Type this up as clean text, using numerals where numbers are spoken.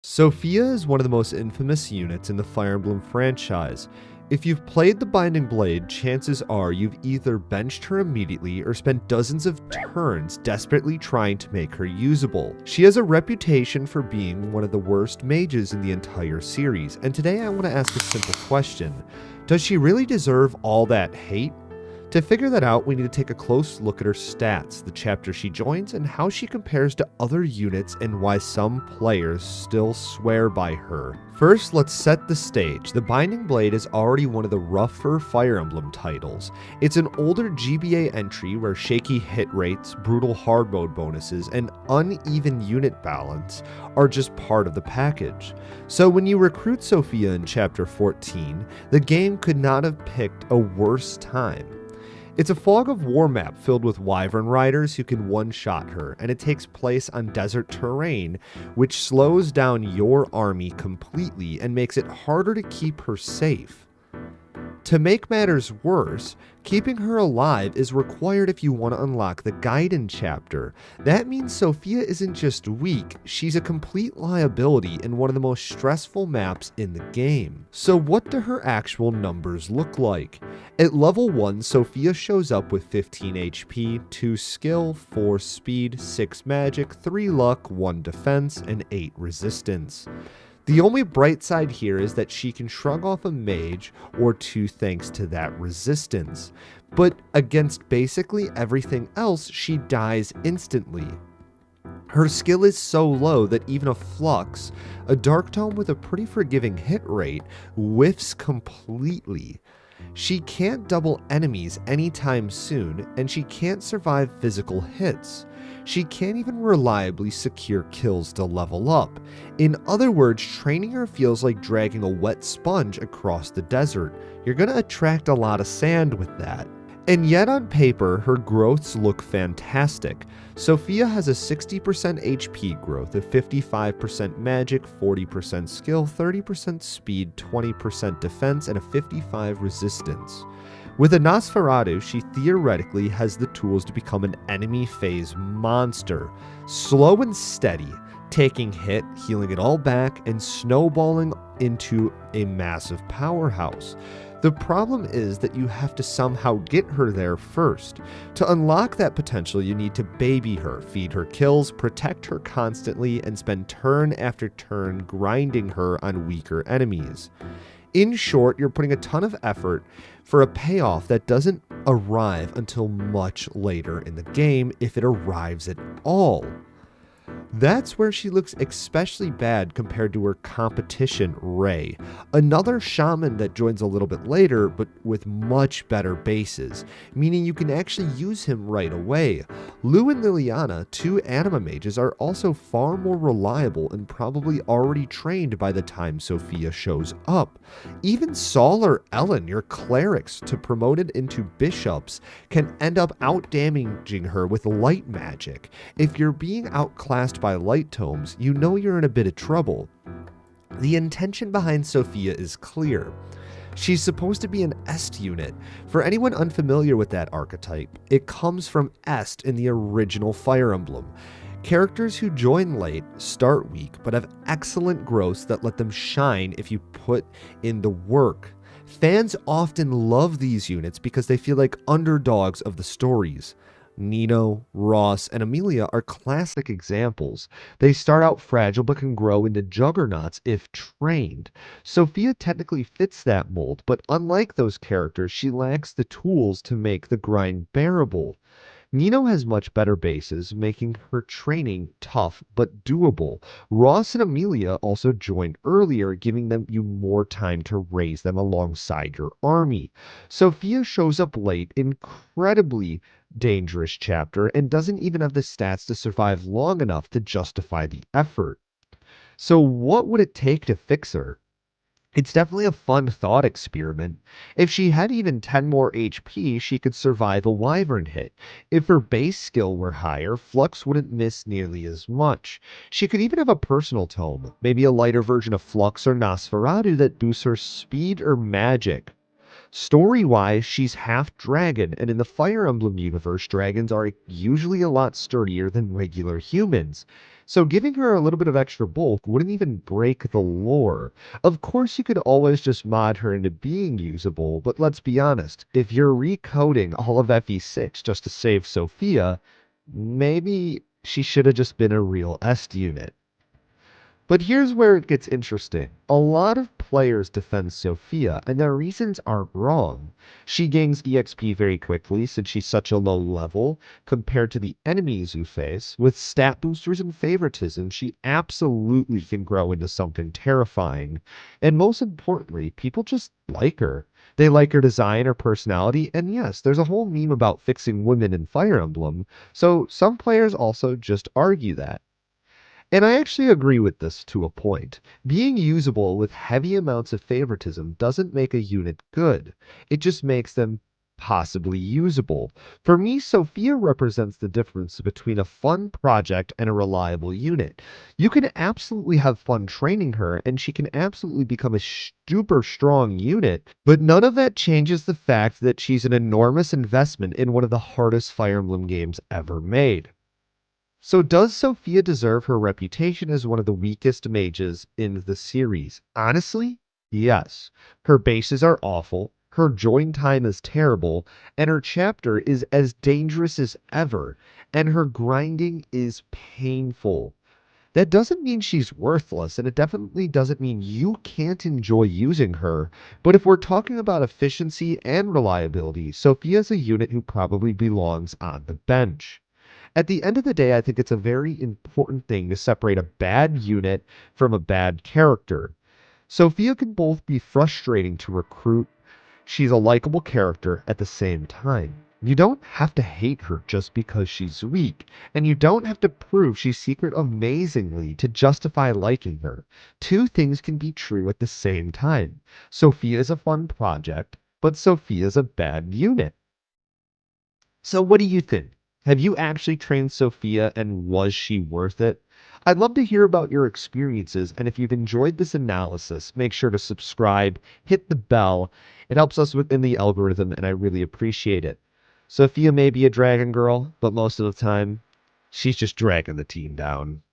Sophia is one of the most infamous units in the Fire Emblem franchise. If you've played the Binding Blade, chances are you've either benched her immediately or spent dozens of turns desperately trying to make her usable. She has a reputation for being one of the worst mages in the entire series, and today I want to ask a simple question. Does she really deserve all that hate? To figure that out, we need to take a close look at her stats, the chapter she joins, and how she compares to other units and why some players still swear by her. First, let's set the stage. The Binding Blade is already one of the rougher Fire Emblem titles. It's an older GBA entry where shaky hit rates, brutal hard mode bonuses, and uneven unit balance are just part of the package. So when you recruit Sophia in Chapter 14, the game could not have picked a worse time. It's a fog of war map filled with wyvern riders who can one-shot her, and it takes place on desert terrain, which slows down your army completely and makes it harder to keep her safe. To make matters worse, keeping her alive is required if you want to unlock the Gaiden chapter. That means Sophia isn't just weak, she's a complete liability in one of the most stressful maps in the game. So what do her actual numbers look like? At level 1, Sophia shows up with 15 HP, 2 skill, 4 speed, 6 magic, 3 luck, 1 defense, and 8 resistance. The only bright side here is that she can shrug off a mage or two thanks to that resistance, but against basically everything else, she dies instantly. Her skill is so low that even a Flux, a Dark Tome with a pretty forgiving hit rate, whiffs completely. She can't double enemies anytime soon, and she can't survive physical hits. She can't even reliably secure kills to level up. In other words, training her feels like dragging a wet sponge across the desert. You're gonna attract a lot of sand with that. And yet on paper, her growths look fantastic. Sophia has a 60% HP growth, a 55% magic, 40% skill, 30% speed, 20% defense, and a 55 resistance. With a Nosferatu, she theoretically has the tools to become an enemy phase monster. Slow and steady, taking hit, healing it all back, and snowballing into a massive powerhouse. The problem is that you have to somehow get her there first. To unlock that potential, you need to baby her, feed her kills, protect her constantly, and spend turn after turn grinding her on weaker enemies. In short, you're putting a ton of effort for a payoff that doesn't arrive until much later in the game, if it arrives at all. That's where she looks especially bad compared to her competition, Ray, another shaman that joins a little bit later but with much better bases, meaning you can actually use him right away. Lou and Liliana, two anima mages, are also far more reliable and probably already trained by the time Sophia shows up. Even Saul or Ellen, your clerics to promoted into bishops, can end up outdamaging her with light magic. If you're being outclassed by light tomes, you know you're in a bit of trouble. The intention behind Sophia is clear. She's supposed to be an Est unit. For anyone unfamiliar with that archetype, it comes from Est in the original Fire Emblem. Characters who join late start weak, but have excellent growths that let them shine if you put in the work. Fans often love these units because they feel like underdogs of the stories. Nino, Ross, and Amelia are classic examples. They start out fragile but can grow into juggernauts if trained. Sophia technically fits that mold, but unlike those characters, she lacks the tools to make the grind bearable. Nino has much better bases, making her training tough but doable. Ross and Amelia also joined earlier, giving you more time to raise them alongside your army. Sophia shows up late, incredibly dangerous chapter, and doesn't even have the stats to survive long enough to justify the effort. So what would it take to fix her? It's definitely a fun thought experiment. If she had even 10 more HP, she could survive a wyvern hit. If her base skill were higher, Flux wouldn't miss nearly as much. She could even have a personal tome, maybe a lighter version of Flux or Nosferatu that boosts her speed or magic. Story-wise, she's half dragon, and in the Fire Emblem universe, dragons are usually a lot sturdier than regular humans. So giving her a little bit of extra bulk wouldn't even break the lore. Of course, you could always just mod her into being usable, but let's be honest, if you're recoding all of FE6 just to save Sophia, maybe she should have just been a real S unit. But here's where it gets interesting. A lot of players defend Sophia, and their reasons aren't wrong. She gains EXP very quickly since she's such a low level compared to the enemies you face. With stat boosters and favoritism, she absolutely can grow into something terrifying. And most importantly, people just like her. They like her design, her personality, and yes, there's a whole meme about fixing women in Fire Emblem, so some players also just argue that. And I actually agree with this to a point. Being usable with heavy amounts of favoritism doesn't make a unit good. It just makes them possibly usable. For me, Sophia represents the difference between a fun project and a reliable unit. You can absolutely have fun training her, and she can absolutely become a super strong unit, but none of that changes the fact that she's an enormous investment in one of the hardest Fire Emblem games ever made. So does Sophia deserve her reputation as one of the weakest mages in the series? Honestly, yes. Her bases are awful, her join time is terrible, and her chapter is as dangerous as ever, and her grinding is painful. That doesn't mean she's worthless, and it definitely doesn't mean you can't enjoy using her. But if we're talking about efficiency and reliability, Sophia's a unit who probably belongs on the bench. At the end of the day, I think it's a very important thing to separate a bad unit from a bad character. Sophia can both be frustrating to recruit. She's a likable character at the same time. You don't have to hate her just because she's weak, and you don't have to prove she's secret amazingly to justify liking her. Two things can be true at the same time. Sophia is a fun project, but Sophia's a bad unit. So what do you think? Have you actually trained Sophia and was she worth it? I'd love to hear about your experiences, and if you've enjoyed this analysis, make sure to subscribe, hit the bell. It helps us within the algorithm, and I really appreciate it. Sophia may be a dragon girl, but most of the time, she's just dragging the team down.